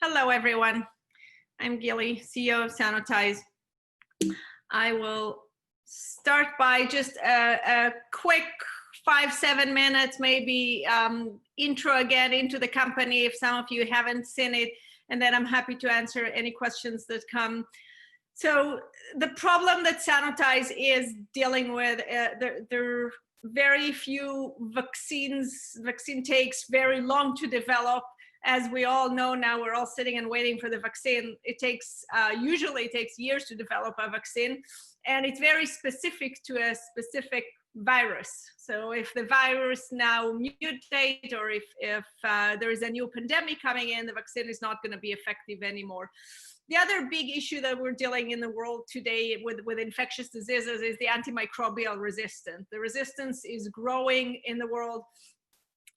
Hello, everyone. I'm Gilly, CEO of SaNOtize. I will start by just a quick 5-7 minutes, maybe intro again into the company if some of you haven't seen it, and then I'm happy to answer any questions that come. So the problem that SaNOtize is dealing with, there are very few vaccines. Vaccine takes very long to develop. As we all know now, we're all sitting and waiting for the vaccine. It takes, usually it takes years to develop a vaccine, and it's very specific to a specific virus. So if the virus now mutate, or if there is a new pandemic coming in, the vaccine is not going to be effective anymore. The other big issue that we're dealing in the world today with infectious diseases is the antimicrobial resistance. The resistance is growing in the world,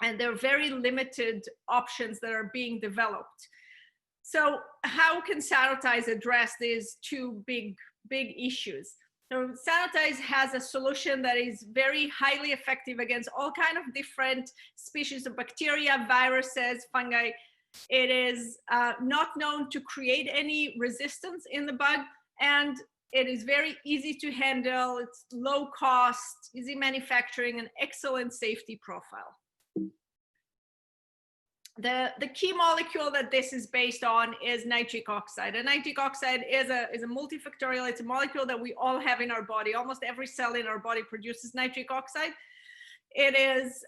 and there are very limited options that are being developed. So how can SaNOtize address these two big issues? So SaNOtize has a solution that is very highly effective against all kinds of different species of bacteria, viruses, fungi. It is not known to create any resistance in the bug, and it is very easy to handle. It's low cost, easy manufacturing, and excellent safety profile. The key molecule that this is based on is nitric oxide. And nitric oxide is a multifactorial. It's a molecule that we all have in our body. Almost every cell in our body produces nitric oxide. It is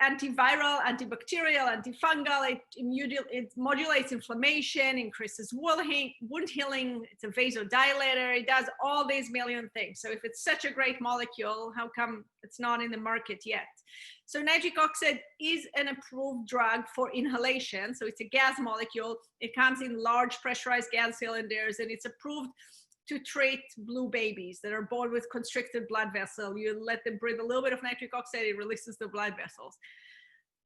antiviral, antibacterial, antifungal. It modulates inflammation, increases wound healing. It's a vasodilator. It does all these million things. So if it's such a great molecule, how come it's not in the market yet? So nitric oxide is an approved drug for inhalation. So it's a gas molecule. It comes in large pressurized gas cylinders, and it's approved to treat blue babies that are born with constricted blood vessel. You let them breathe a little bit of nitric oxide, it releases the blood vessels.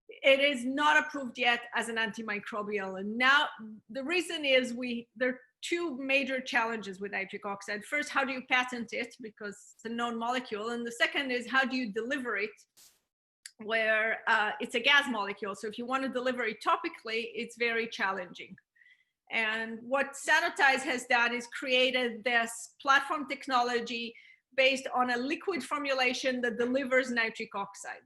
It is not approved yet as an antimicrobial. And now the reason is there are two major challenges with nitric oxide. First, how do you patent it? Because it's a known molecule. And the second is, how do you deliver it? Where it's a gas molecule. So if you want to deliver it topically, it's very challenging. And what SaNOtize has done is created this platform technology based on a liquid formulation that delivers nitric oxide.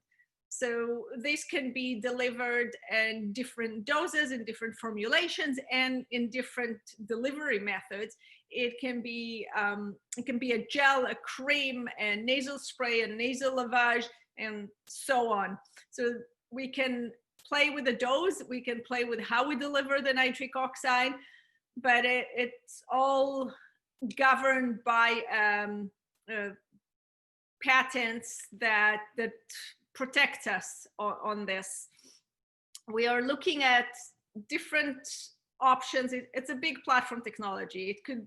So this can be delivered in different doses, in different formulations, and in different delivery methods. It can be a gel, a cream, a nasal spray, a nasal lavage, and so on. So we can play with the dose, we can play with how we deliver the nitric oxide, but it's all governed by patents that protect us on this. We are looking at different options. It's a big platform technology. It could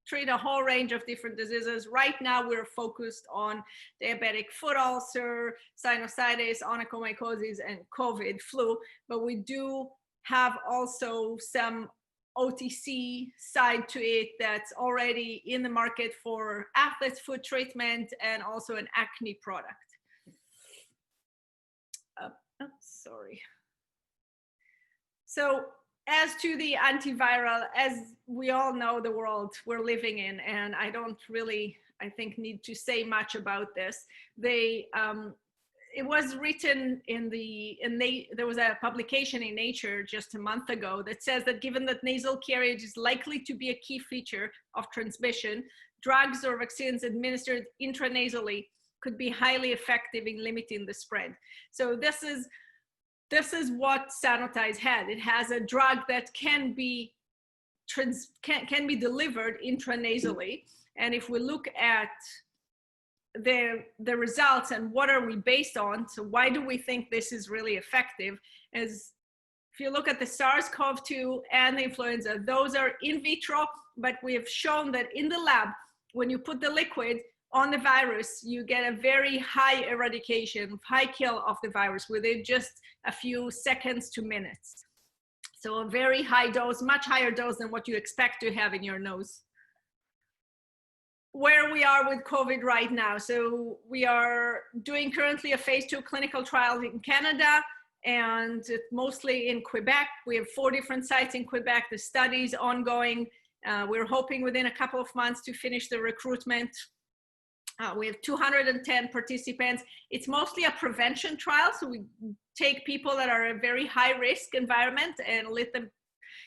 treat a whole range of different diseases. Right now, we're focused on diabetic foot ulcer, sinusitis, onychomycosis, and COVID, flu, but we do have also some OTC side to it that's already in the market for athlete's foot treatment and also an acne product. Sorry. So as to the antiviral, as we all know the world we're living in, and I don't really, I think, need to say much about this. It was written there was a publication in Nature just a month ago that says that given that nasal carriage is likely to be a key feature of transmission, drugs or vaccines administered intranasally could be highly effective in limiting the spread. So this is what SaNOtize had. It has a drug that can be delivered intranasally. And if we look at the results and what are we based on, so why do we think this is really effective, is if you look at the SARS-CoV-2 and the influenza, those are in vitro, but we have shown that in the lab, when you put the liquid on the virus, you get a very high eradication, high kill of the virus within just a few seconds to minutes. So a very high dose, much higher dose than what you expect to have in your nose. Where we are with COVID right now. So we are doing currently a phase 2 clinical trial in Canada, and mostly in Quebec. We have 4 different sites in Quebec. The study is ongoing. We're hoping within a couple of months to finish the recruitment. We have 210 participants. It's mostly a prevention trial, so we take people that are a very high risk environment and let them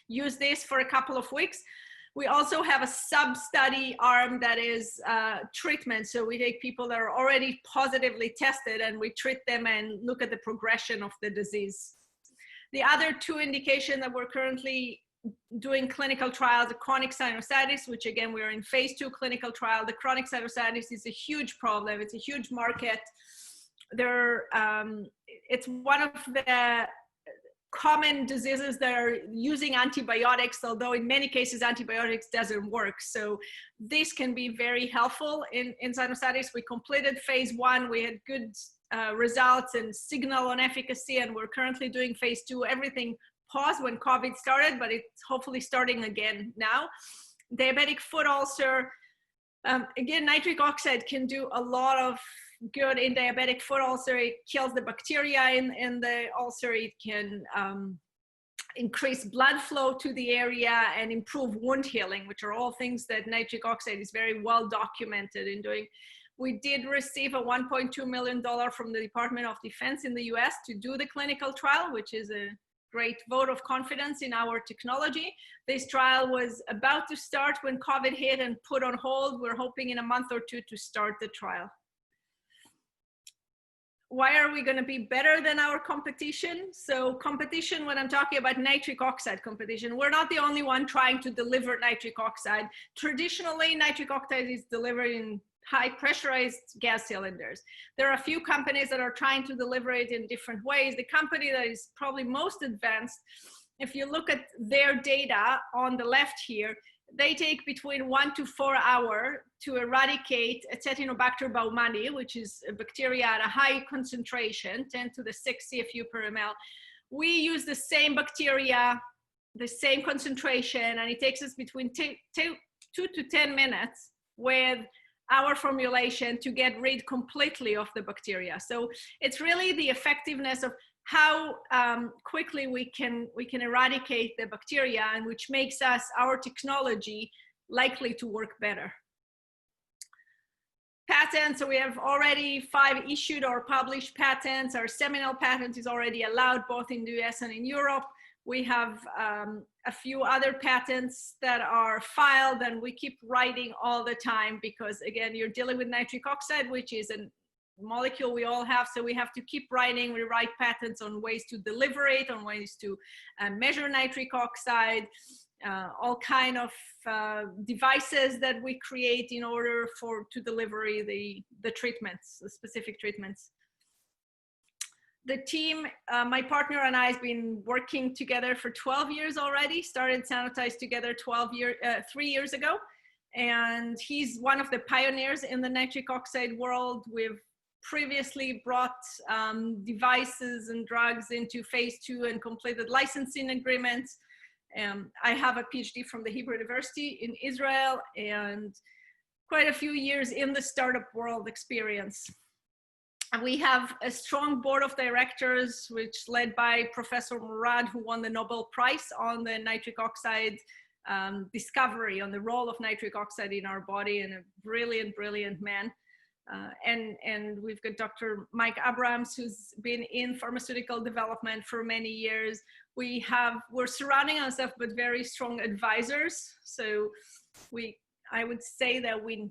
use this for a couple of weeks. We also have a sub-study arm that is treatment. So we take people that are already positively tested and we treat them and look at the progression of the disease. The other 2 indications that we're currently doing clinical trials, the chronic sinusitis, which again, we're in phase 2 clinical trial. The chronic sinusitis is a huge problem. It's a huge market. It's one of the common diseases that are using antibiotics, although in many cases antibiotics doesn't work. So this can be very helpful in sinusitis. We completed phase 1. We had good results and signal on efficacy, and we're currently doing phase 2. Everything paused when COVID started, but it's hopefully starting again now. Diabetic foot ulcer. Again, nitric oxide can do a lot of good in diabetic foot ulcer. It kills the bacteria in the ulcer. It can increase blood flow to the area and improve wound healing, which are all things that nitric oxide is very well documented in doing. We did receive a $1.2 million from the Department of Defense in the US to do the clinical trial, which is a great vote of confidence in our technology. This trial was about to start when COVID hit and put on hold. We're hoping in a month or 2 to start the trial. Why are we going to be better than our competition? So competition, when I'm talking about nitric oxide competition, we're not the only one trying to deliver nitric oxide. Traditionally, nitric oxide is delivered in high pressurized gas cylinders. There are a few companies that are trying to deliver it in different ways. The company that is probably most advanced, if you look at their data on the left here, they take between 1 to 4 hours to eradicate Acinetobacter baumannii, which is a bacteria at a high concentration, 10 to the 6 CFU per ml. We use the same bacteria, the same concentration, and it takes us between 2 to 10 minutes with our formulation to get rid completely of the bacteria. So it's really the effectiveness of how quickly we can eradicate the bacteria, and which makes our technology likely to work better. Patents, so we have already 5 issued or published patents. Our seminal patent is already allowed both in the US and in Europe. We have a few other patents that are filed, and we keep writing all the time because, again, you're dealing with nitric oxide, which is a molecule we all have, so we have to keep writing. We write patents on ways to deliver it, on ways to measure nitric oxide, all kind of devices that we create in order to deliver the treatments, the specific treatments. The team, my partner and I have been working together for 12 years already, started SaNOtize together 3 years ago. And he's one of the pioneers in the nitric oxide world. We've previously brought devices and drugs into phase 2 and completed licensing agreements. I have a PhD from the Hebrew University in Israel and quite a few years in the startup world experience. And we have a strong board of directors, which led by Professor Murad, who won the Nobel Prize on the nitric oxide discovery, on the role of nitric oxide in our body, and a brilliant, brilliant man. And we've got Dr. Mike Abrams, who's been in pharmaceutical development for many years. We're surrounding ourselves with very strong advisors. So I would say that we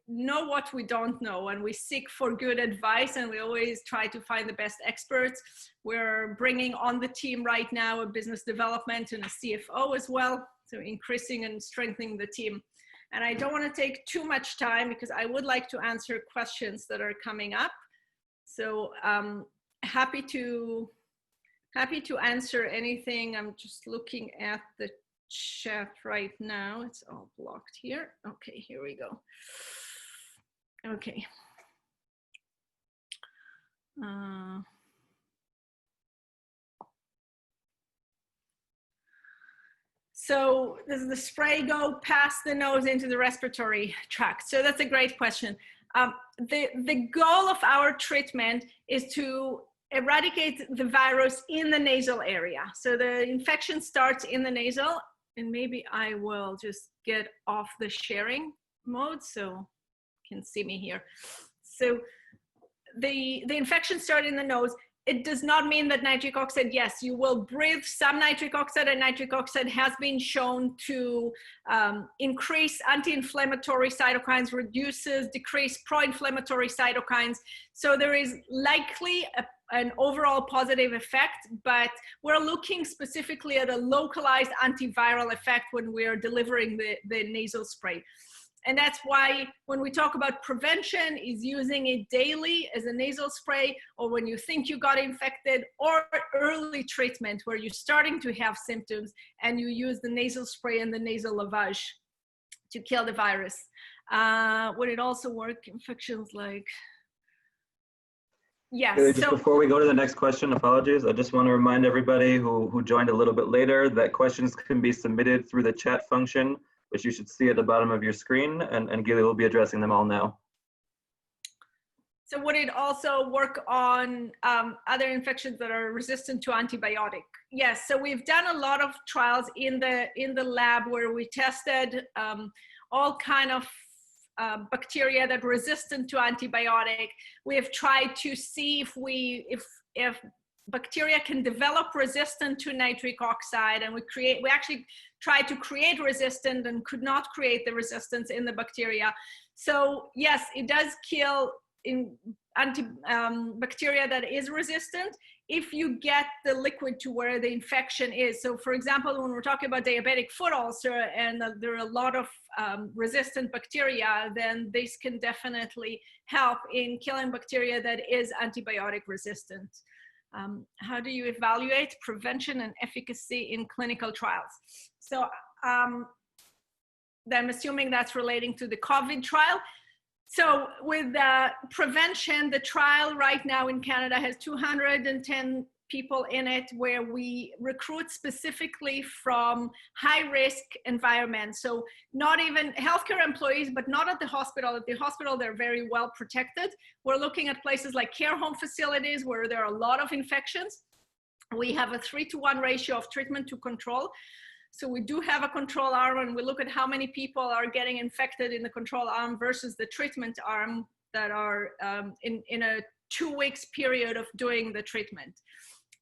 know what we don't know, and we seek for good advice, and we always try to find the best experts. We're bringing on the team right now a business development and a CFO as well, so increasing and strengthening the team. And I don't want to take too much time because I would like to answer questions that are coming up. So happy to answer anything. I'm just looking at the chat right now. It's all blocked here. Okay, here we go. Okay. So does the spray go past the nose into the respiratory tract? So that's a great question. The goal of our treatment is to eradicate the virus in the nasal area. So the infection starts in the nasal, and maybe I will just get off the sharing mode so you can see me here. So the infection started in the nose. It does not mean that nitric oxide, yes, you will breathe some nitric oxide, and nitric oxide has been shown to increase anti-inflammatory cytokines, decrease pro-inflammatory cytokines. So there is likely an overall positive effect, but we're looking specifically at a localized antiviral effect when we're delivering the nasal spray. And that's why when we talk about prevention, is using it daily as a nasal spray, or when you think you got infected, or early treatment where you're starting to have symptoms and you use the nasal spray and the nasal lavage to kill the virus. Would it also work infections like, yes. Really, just before we go to the next question, apologies, I just want to remind everybody who joined a little bit later that questions can be submitted through the chat function, which you should see at the bottom of your screen, and Gilly will be addressing them all now. So would it also work on other infections that are resistant to antibiotic? Yes, so we've done a lot of trials in the lab where we tested all kind of bacteria that are resistant to antibiotic. We have tried to see if bacteria can develop resistance to nitric oxide, and we actually tried to create resistance and could not create the resistance in the bacteria. So yes, it does kill in bacteria that is resistant if you get the liquid to where the infection is. So for example, when we're talking about diabetic foot ulcer and there are a lot of resistant bacteria, then this can definitely help in killing bacteria that is antibiotic resistant. How do you evaluate prevention and efficacy in clinical trials? So I'm assuming that's relating to the COVID trial. So with prevention, the trial right now in Canada has 210 people in it, where we recruit specifically from high-risk environments. So not even healthcare employees, but not at the hospital. At the hospital, they're very well protected. We're looking at places like care home facilities where there are a lot of infections. We have a 3-to-1 ratio of treatment to control. So we do have a control arm, and we look at how many people are getting infected in the control arm versus the treatment arm that are in a 2 weeks period of doing the treatment.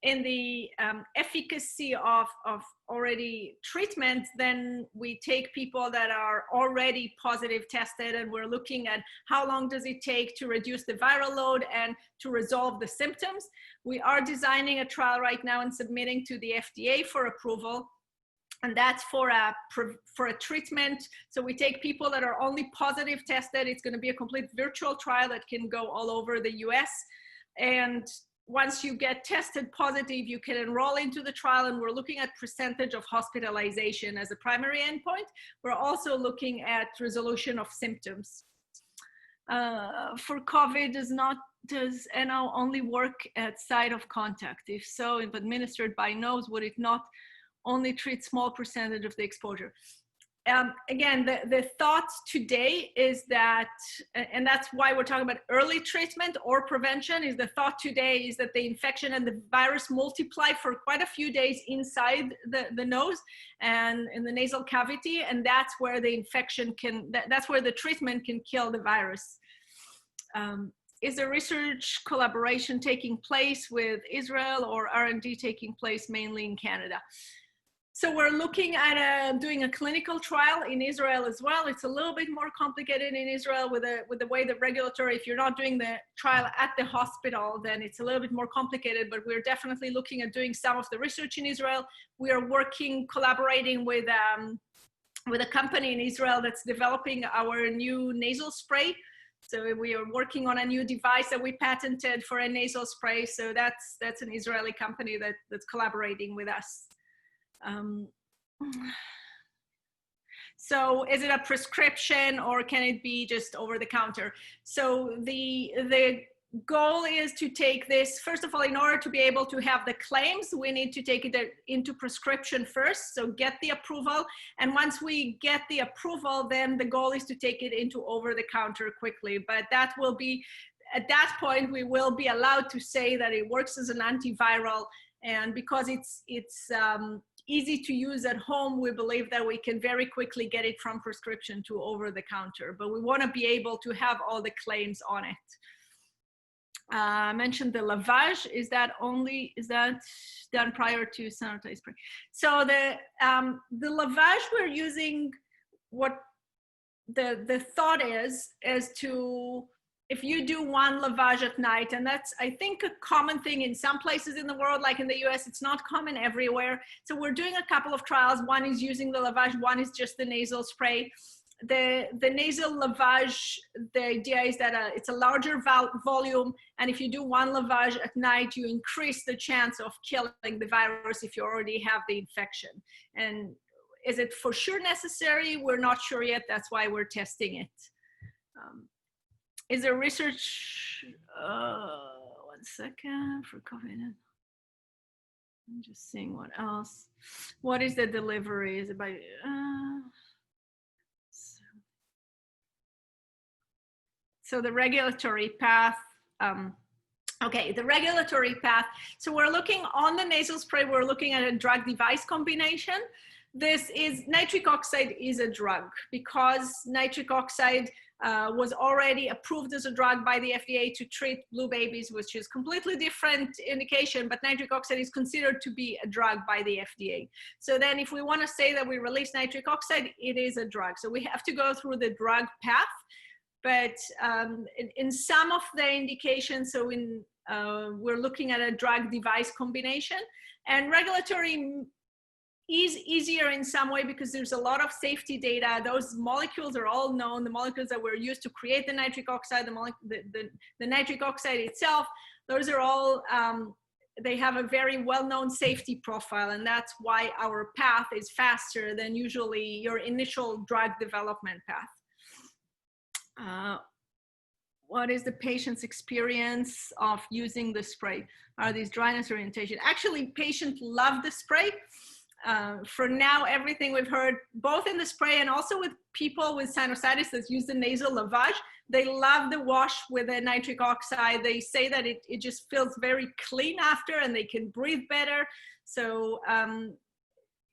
In the efficacy of already treatment, then we take people that are already positive tested, and we're looking at how long does it take to reduce the viral load and to resolve the symptoms. We are designing a trial right now and submitting to the FDA for approval. And that's for a treatment. So we take people that are only positive tested. It's going to be a complete virtual trial that can go all over the US. And once you get tested positive, you can enroll into the trial, and we're looking at percentage of hospitalization as a primary endpoint. We're also looking at resolution of symptoms. For COVID, does NO only work at site of contact? If so, if administered by nose, would it not only treat small percentage of the exposure? Again, the thought today is that, and that's why we're talking about early treatment or prevention, is the thought today is that the infection and the virus multiply for quite a few days inside the nose and in the nasal cavity, and that's where the infection that's where the treatment can kill the virus. Is the research collaboration taking place with Israel, or R&D taking place mainly in Canada? So we're looking at doing a clinical trial in Israel as well. It's a little bit more complicated in Israel with the way the regulatory, if you're not doing the trial at the hospital, then it's a little bit more complicated, but we're definitely looking at doing some of the research in Israel. We are collaborating with a company in Israel that's developing our new nasal spray. So we are working on a new device that we patented for a nasal spray. So that's an Israeli company that's collaborating with us. So is it a prescription, or can it be just over the counter? So the goal is to take this, first of all, in order to be able to have the claims, we need to take it into prescription first. So get the approval. And once we get the approval, then the goal is to take it into over the counter quickly. But that will be at that point, we will be allowed to say that it works as an antiviral. And because it's easy to use at home, we believe that we can very quickly get it from prescription to over the counter. But we want to be able to have all the claims on it. I mentioned the lavage. Is that done prior to SaNOtize spray? So the lavage we're using, what the thought is to, if you do one lavage at night, and that's, I think, a common thing in some places in the world, like in the US, it's not common everywhere. So we're doing a couple of trials. One is using the lavage, one is just the nasal spray. The nasal lavage, the idea is that it's a larger volume, and if you do one lavage at night, you increase the chance of killing the virus if you already have the infection. And is it for sure necessary? We're not sure yet. That's why we're testing it. Is there research? 1 second for COVID. I'm just seeing what else. What is the delivery? Is it by? So the regulatory path. Okay, the regulatory path. So we're looking on the nasal spray. We're looking at a drug device combination. This is nitric oxide is a drug because nitric oxide was already approved as a drug by the FDA to treat blue babies, which is completely different indication, but nitric oxide is considered to be a drug by the FDA. So then if we want to say that we release nitric oxide, it is a drug. So we have to go through the drug path, but in some of the indications, so we're looking at a drug device combination, and regulatory is easier in some way because there's a lot of safety data. Those molecules are all known, the molecules that were used to create the nitric oxide, the nitric oxide itself, those are all, they have a very well-known safety profile, and that's why our path is faster than usually your initial drug development path. What is the patient's experience of using the spray? Are these dryness or irritation? Actually, patients love the spray. For now, everything we've heard, both in the spray and also with people with sinusitis that use the nasal lavage, they love the wash with the nitric oxide. They say that it just feels very clean after, and they can breathe better. So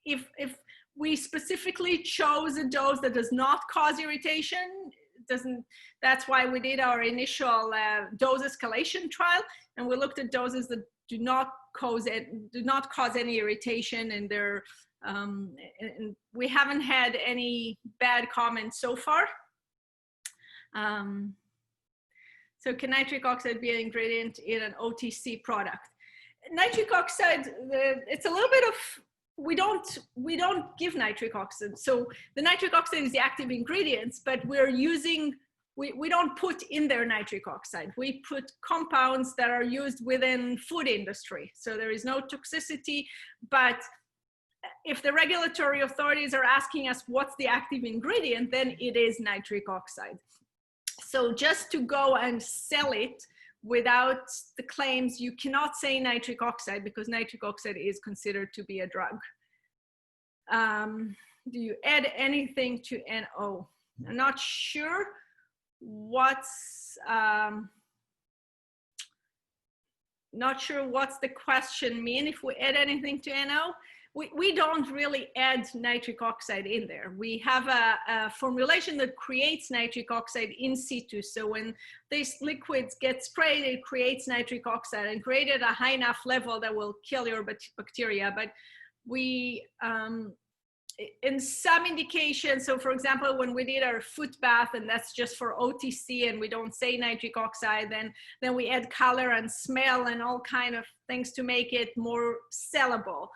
if we specifically chose a dose that does not cause irritation, that's why we did our initial dose escalation trial, and we looked at doses that do not cause any irritation, and and we haven't had any bad comments so far. So can nitric oxide be an ingredient in an OTC product? Nitric oxide, it's a little bit of, we don't give nitric oxide. So the nitric oxide is the active ingredients, but we're using, we don't put in there nitric oxide. We put compounds that are used within food industry. So there is no toxicity, but if the regulatory authorities are asking us what's the active ingredient, then it is nitric oxide. So just to go and sell it without the claims, you cannot say nitric oxide because nitric oxide is considered to be a drug. Do you add anything to NO? I'm not sure what's the question mean. If we add anything to NO, we don't really add nitric oxide in there. We have a formulation that creates nitric oxide in situ. So when these liquids get sprayed, it creates nitric oxide and created a high enough level that will kill your bacteria. But we, in some indications, so for example, when we did our foot bath, and that's just for OTC, and we don't say nitric oxide, then we add color and smell and all kind of things to make it more sellable.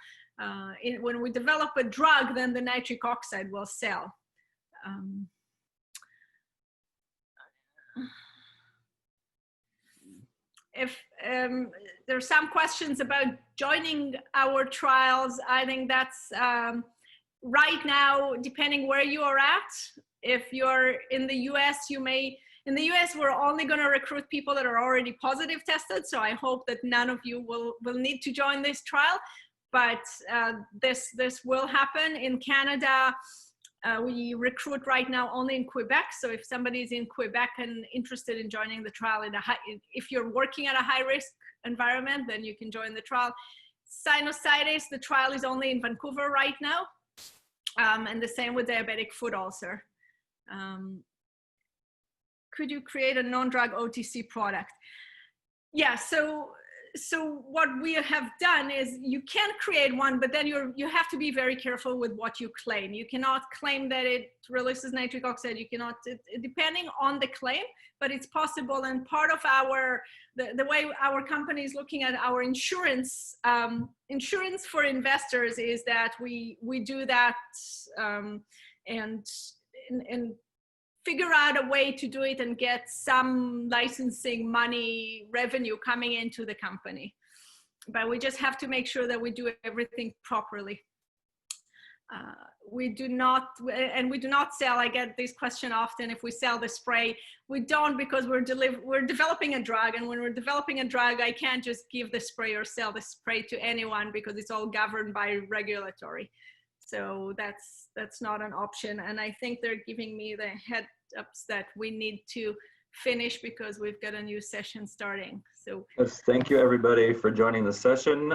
When we develop a drug, then the nitric oxide will sell. If there's some questions about joining our trials, I think that's right now, depending where you are at. If you're in the US, in the US, we're only going to recruit people that are already positive tested. So I hope that none of you will need to join this trial. But this will happen. In Canada, We recruit right now only in Quebec. So if somebody is in Quebec and interested in joining the trial, if you're working at a high risk environment, then you can join the trial. Sinusitis, the trial is only in Vancouver right now. And the same with diabetic foot ulcer. Could you create a non-drug OTC product? Yeah, so what we have done is you can create one, but then you have to be very careful with what you claim. You cannot claim that it releases nitric oxide. You cannot, depending on the claim, but it's possible. And part of the way our company is looking at our insurance for investors is that we do that and figure out a way to do it and get some licensing money revenue coming into the company. But we just have to make sure that we do everything properly. We do not sell, I get this question often, if we sell the spray. We don't, because we're developing a drug, and when we're developing a drug, I can't just give the spray or sell the spray to anyone because it's all governed by regulatory. So that's not an option. And I think they're giving me the heads ups that we need to finish because we've got a new session starting. So yes, thank you everybody for joining the session.